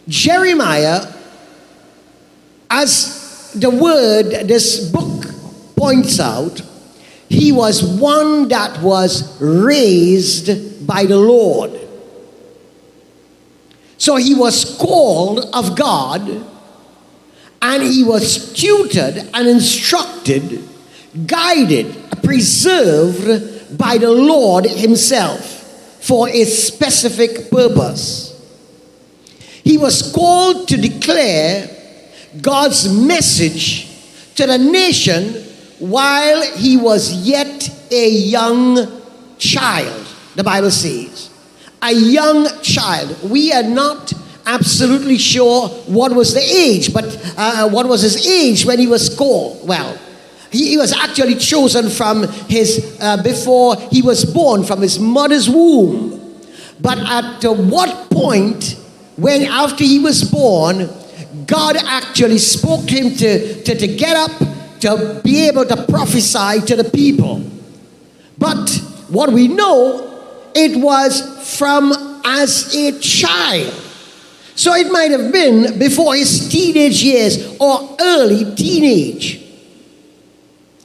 Jeremiah, as the word, this book points out, he was one that was raised by the Lord. So he was called of God, and he was tutored and instructed, guided, preserved by the Lord himself for a specific purpose. He was called to declare God's message to the nation while he was yet a young child, the Bible says. A young child. We are not absolutely sure what was the age, but what was his age when he was called? Well, he was actually chosen from his, before he was born, from his mother's womb. But at what point, when after he was born, God actually spoke to him to get up, to be able to prophesy to the people. But what we know, it was from as a child. So it might have been before his teenage years or early teenage.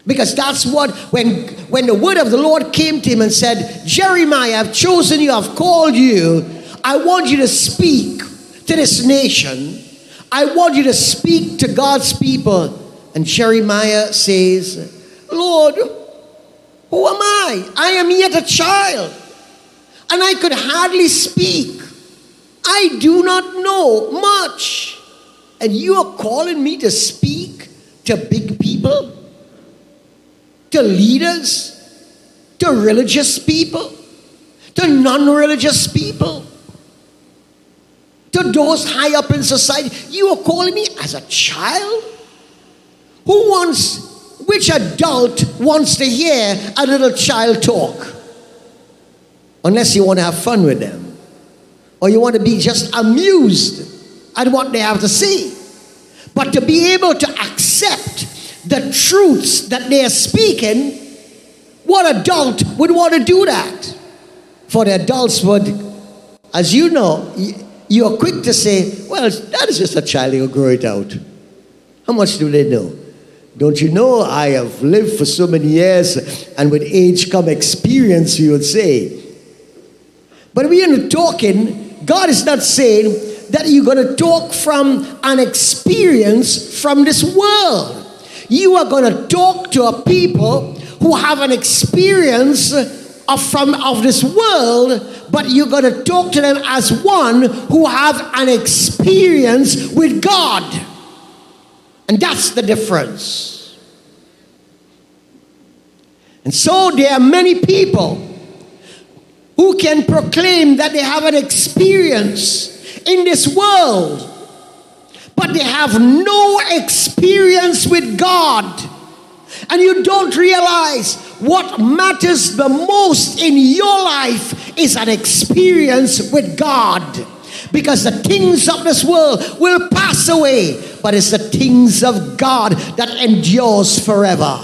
Because that's what, when the word of the Lord came to him and said, Jeremiah, I've chosen you, I've called you, I want you to speak to this nation. I want you to speak to God's people. And Jeremiah says, Lord, who am I? I am yet a child, and I could hardly speak. I do not know much. And you are calling me to speak to big people, to leaders, to religious people, to non-religious people, to those high up in society. You are calling me as a child? Which adult wants to hear a little child talk? Unless you want to have fun with them. Or you want to be just amused at what they have to say. But to be able to accept the truths that they are speaking, what adult would want to do that? For the adults would, as you know, you are quick to say, well, that is just a child, he'll grow it out. How much do they know? Don't you know, I have lived for so many years, and with age come experience, we would say. But we are talking, God is not saying that you're going to talk from an experience from this world. You are going to talk to a people who have an experience of this world, but you're going to talk to them as one who have an experience with God. And that's the difference. And so there are many people who can proclaim that they have an experience in this world, but they have no experience with God. And you don't realize what matters the most in your life is an experience with God. Because the things of this world will pass away, but it's the things of God that endures forever.